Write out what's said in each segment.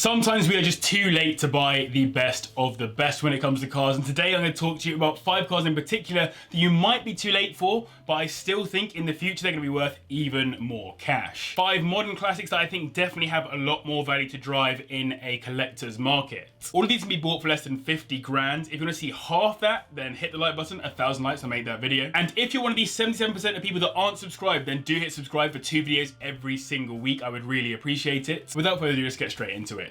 Sometimes we are just too late to buy the best of the best when it comes to cars, and today I'm going to talk to you about 5 cars in particular that you might be too late for, but I still think in the future they're going to be worth even more cash. 5 modern classics that I think definitely have a lot more value to drive in a collector's market. All of these can be bought for less than 50 grand. If you want to see half that, then hit the like button. 1,000 likes, I made that video. And if you're one of these 77% of people that aren't subscribed, then do hit subscribe for 2 videos every single week. I would really appreciate it. Without further ado, let's get straight into it.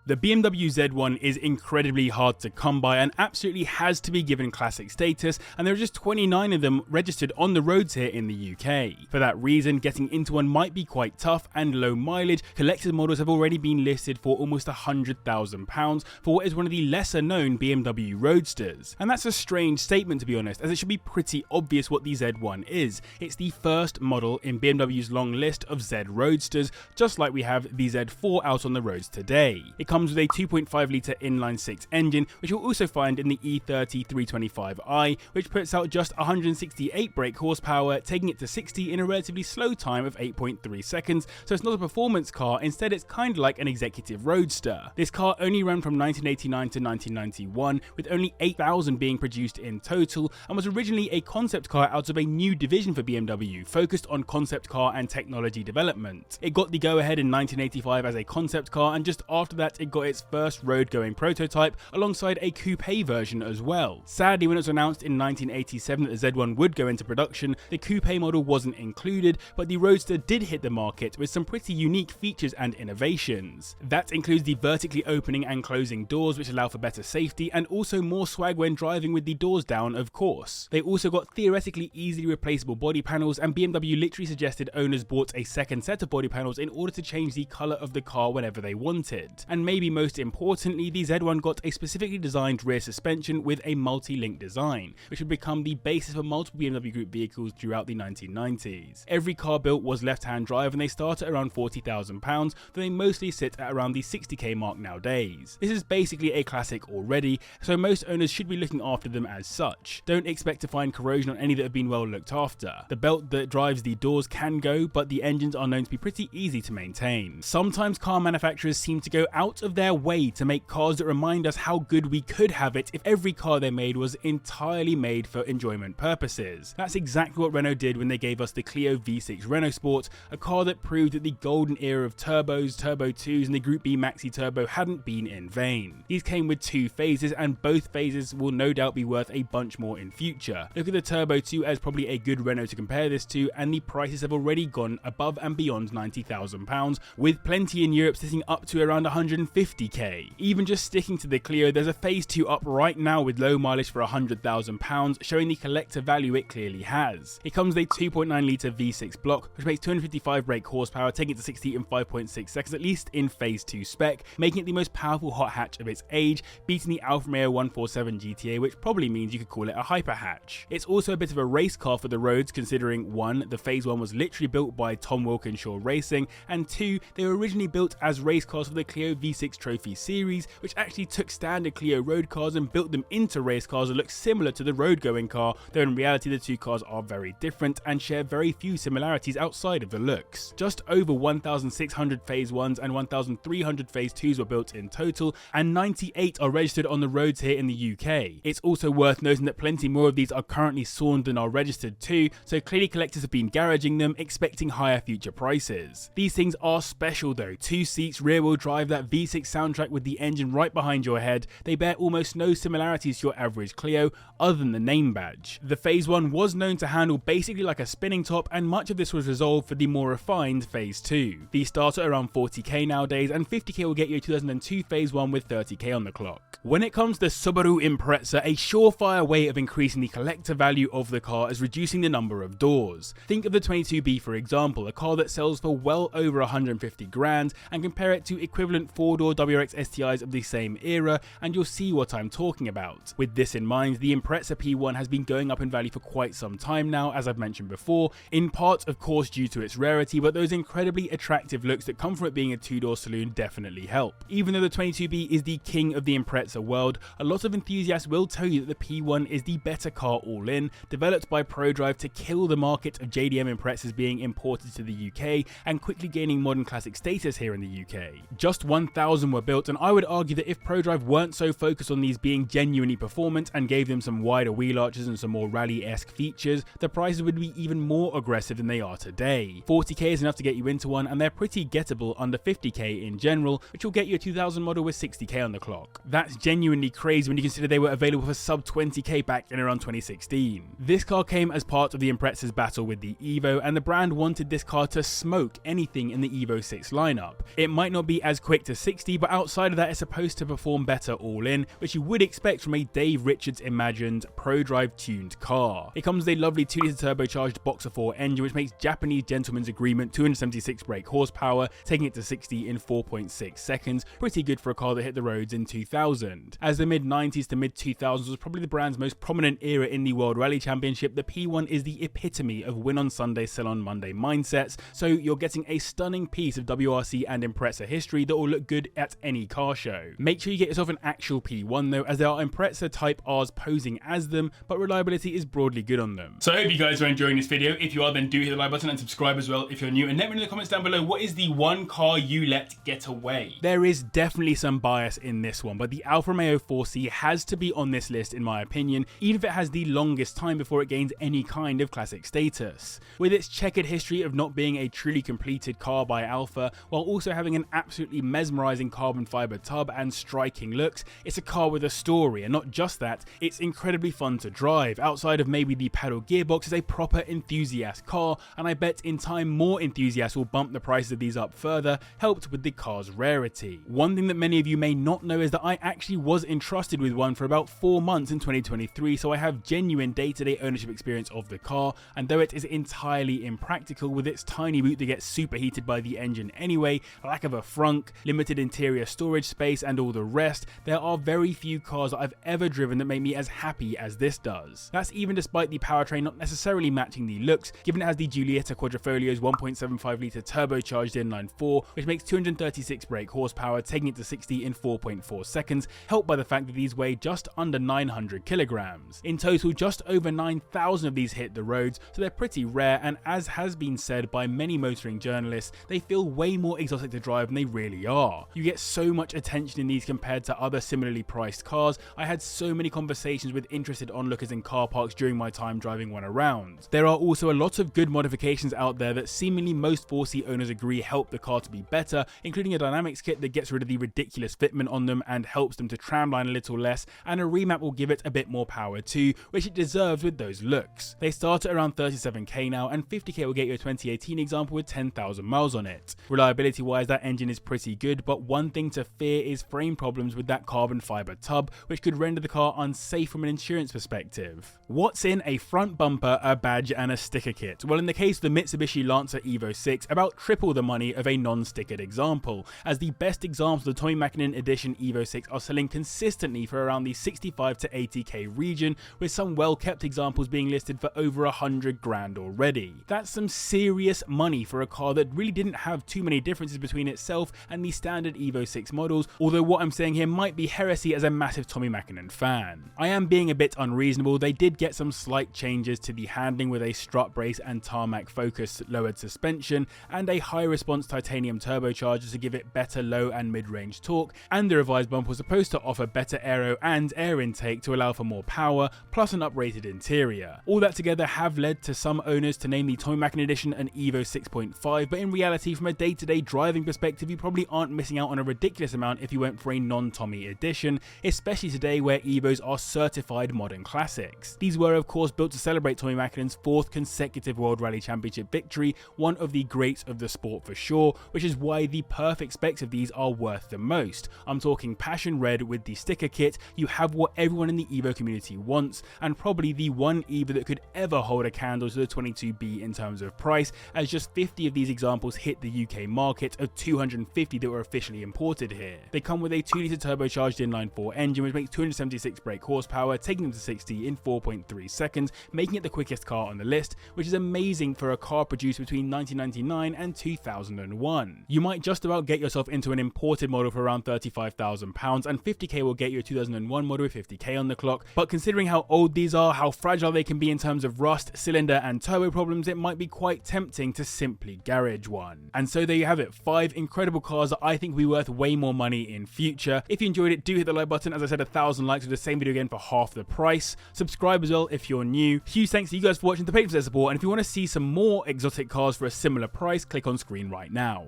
The BMW Z1 is incredibly hard to come by and absolutely has to be given classic status, and there are just 29 of them registered on the roads here in the UK. For that reason, getting into one might be quite tough and low mileage. Collector's models have already been listed for almost £100,000 for what is one of the lesser known BMW Roadsters. And that's a strange statement, to be honest, as it should be pretty obvious what the Z1 is. It's the first model in BMW's long list of Z Roadsters, just like we have the Z4 out on the roads today. It comes with a 2.5 litre inline-6 engine, which you'll also find in the E30 325i, which puts out just 168 brake horsepower, taking it to 60 in a relatively slow time of 8.3 seconds, so it's not a performance car, instead it's kind of like an executive roadster. This car only ran from 1989 to 1991, with only 8,000 being produced in total, and was originally a concept car out of a new division for BMW, focused on concept car and technology development. It got the go-ahead in 1985 as a concept car, and just after that it got its first road-going prototype alongside a coupe version as well. Sadly, when it was announced in 1987 that the Z1 would go into production, the coupe model wasn't included, but the Roadster did hit the market with some pretty unique features and innovations. That includes the vertically opening and closing doors, which allow for better safety, and also more swag when driving with the doors down, of course. They also got theoretically easily replaceable body panels, and BMW literally suggested owners bought a second set of body panels in order to change the colour of the car whenever they wanted. And maybe most importantly, the Z1 got a specifically designed rear suspension with a multi-link design, which would become the basis for multiple BMW Group vehicles throughout the 1990s. Every car built was left-hand drive, and they start at around £40,000, though they mostly sit at around the 60k mark nowadays. This is basically a classic already, so most owners should be looking after them as such. Don't expect to find corrosion on any that have been well looked after. The belt that drives the doors can go, but the engines are known to be pretty easy to maintain. Sometimes car manufacturers seem to go out of their way to make cars that remind us how good we could have it if every car they made was entirely made for enjoyment purposes. That's exactly what Renault did when they gave us the Clio V6 Renault Sport, a car that proved that the golden era of turbos, Turbo 2s and the Group B Maxi Turbo hadn't been in vain. These came with 2 phases, and both phases will no doubt be worth a bunch more in future. Look at the Turbo 2 as probably a good Renault to compare this to, and the prices have already gone above and beyond £90,000, with plenty in Europe sitting up to around 150k. Even just sticking to the Clio, there's a phase 2 up right now with low mileage for £100,000, showing the collector value it clearly has. It comes with a 2.9 litre V6 block, which makes 255 brake horsepower, taking it to 60 in 5.6 seconds, at least in phase 2 spec, making it the most powerful hot hatch of its age, beating the Alfa Romeo 147 GTA, which probably means you could call it a hyper hatch. It's also a bit of a race car for the roads, considering 1, the phase 1 was literally built by Tom Wilkinshaw Racing, and 2, they were originally built as race cars for the Clio V6 Trophy Series, which actually took standard Clio road cars and built them into race cars that look similar to the road-going car, though in reality the two cars are very different and share very few similarities outside of the looks. Just over 1,600 phase 1s and 1,300 phase 2s were built in total, and 98 are registered on the roads here in the UK. It's also worth noting that plenty more of these are currently sawned than are registered too, so clearly collectors have been garaging them, expecting higher future prices. These things are special though: 2 seats, rear-wheel drive, that V6 soundtrack with the engine right behind your head. They bear almost no similarities to your average Clio, other than the name badge. The phase 1 was known to handle basically like a spinning top, and much of this was resolved for the more refined phase 2. These start at around 40k nowadays, and 50k will get you a 2002 phase 1 with 30k on the clock. When it comes to Subaru Impreza, a surefire way of increasing the collector value of the car is reducing the number of doors. Think of the 22B for example, a car that sells for well over 150 grand, and compare it to equivalent 4 4-door WRX STIs of the same era, and you'll see what I'm talking about. With this in mind, the Impreza P1 has been going up in value for quite some time now, as I've mentioned before, in part of course due to its rarity, but those incredibly attractive looks that come from it being a 2-door saloon definitely help. Even though the 22B is the king of the Impreza world, a lot of enthusiasts will tell you that the P1 is the better car all in, developed by ProDrive to kill the market of JDM Imprezas being imported to the UK and quickly gaining modern classic status here in the UK. Just 1,000 were built, and I would argue that if ProDrive weren't so focused on these being genuinely performant and gave them some wider wheel arches and some more rally-esque features, the prices would be even more aggressive than they are today. 40k is enough to get you into one, and they're pretty gettable under 50k in general, which will get you a 2000 model with 60k on the clock. That's genuinely crazy when you consider they were available for sub 20k back in around 2016. This car came as part of the Impreza's battle with the Evo, and the brand wanted this car to smoke anything in the Evo 6 lineup. It might not be as quick to 60, but outside of that it's supposed to perform better all in, which you would expect from a Dave Richards imagined ProDrive tuned car. It comes with a lovely 2-litre turbocharged Boxer 4 engine, which makes Japanese gentleman's agreement 276 brake horsepower, taking it to 60 in 4.6 seconds, pretty good for a car that hit the roads in 2000. As the mid-90s to mid-2000s was probably the brand's most prominent era in the World Rally Championship, the P1 is the epitome of win on Sunday, sell on Monday mindsets, so you're getting a stunning piece of WRC and Impreza history that will look good at any car show. Make sure you get yourself an actual P1 though, as there are Impreza Type Rs posing as them, but reliability is broadly good on them. So I hope you guys are enjoying this video. If you are, then do hit the like button and subscribe as well if you're new, and let me know in the comments down below, what is the one car you let get away? There is definitely some bias in this one, but the Alfa Romeo 4C has to be on this list in my opinion, even if it has the longest time before it gains any kind of classic status. With its checkered history of not being a truly completed car by Alfa, while also having an absolutely mesmerizing carbon fiber tub and striking looks, it's a car with a story, and not just that, it's incredibly fun to drive. Outside of maybe the pedal gearbox, is a proper enthusiast car, and I bet in time more enthusiasts will bump the prices of these up further, helped with the car's rarity. One thing that many of you may not know is that I actually was entrusted with one for about 4 months in 2023, so I have genuine day-to-day ownership experience of the car, and though it is entirely impractical with its tiny boot that gets superheated by the engine anyway, lack of a frunk, limited interior storage space and all the rest, there are very few cars that I've ever driven that make me as happy as this does. That's even despite the powertrain not necessarily matching the looks, given it has the Giulietta Quadrifolio's 1.75 litre turbocharged inline-4, which makes 236 brake horsepower, taking it to 60 in 4.4 seconds, helped by the fact that these weigh just under 900 kilograms. In total, just over 9,000 of these hit the roads, so they're pretty rare, and as has been said by many motoring journalists, they feel way more exotic to drive than they really are. You get so much attention in these compared to other similarly priced cars. I had so many conversations with interested onlookers in car parks during my time driving one around. There are also a lot of good modifications out there that seemingly most 4C owners agree help the car to be better, including a dynamics kit that gets rid of the ridiculous fitment on them and helps them to tramline a little less, and a remap will give it a bit more power too, which it deserves with those looks. They start at around 37k now, and 50k will get you a 2018 example with 10,000 miles on it. Reliability wise, that engine is pretty good, but one thing to fear is frame problems with that carbon fiber tub, which could render the car unsafe from an insurance perspective. What's in a front bumper, a badge and a sticker kit? Well, in the case of the Mitsubishi Lancer Evo 6, about triple the money of a non-stickered example, as the best examples of the Tommy Mäkinen edition Evo 6 are selling consistently for around the 65 to 80k region, with some well-kept examples being listed for over 100 grand already. That's some serious money for a car that really didn't have too many differences between itself and the standard Evo 6 models, although what I'm saying here might be heresy as a massive Tommy Mäkinen fan. I am being a bit unreasonable. They did get some slight changes to the handling with a strut brace and tarmac focused lowered suspension and a high response titanium turbocharger to give it better low and mid-range torque, and the revised bumper was supposed to offer better aero and air intake to allow for more power, plus an uprated interior. All that together have led to some owners to name the Tommy Mäkinen edition an Evo 6.5, but in reality from a day-to-day driving perspective you probably aren't missing out on a ridiculous amount if you went for a non-Tommy edition, especially today where Evos are certified modern classics. These were of course built to celebrate Tommy Mäkinen's 4th consecutive World Rally Championship victory, one of the greats of the sport for sure, which is why the perfect specs of these are worth the most. I'm talking passion red with the sticker kit. You have what everyone in the Evo community wants, and probably the one Evo that could ever hold a candle to the 22B in terms of price, as just 50 of these examples hit the UK market of 250 that were officially actually imported here. They come with a 2-litre turbocharged inline-4 engine which makes 276 brake horsepower, taking them to 60 in 4.3 seconds, making it the quickest car on the list, which is amazing for a car produced between 1999 and 2001. You might just about get yourself into an imported model for around £35,000, and 50k will get you a 2001 model with 50k on the clock, but considering how old these are, how fragile they can be in terms of rust, cylinder and turbo problems, it might be quite tempting to simply garage one. And so there you have it, 5 incredible cars that I think will be worth way more money in future. If you enjoyed it, do hit the like button. As I said, 1,000 likes with the same video again for half the price. Subscribe as well if you're new. Huge thanks to you guys for watching, the patrons for their support, and if you want to see some more exotic cars for a similar price, click on screen right now.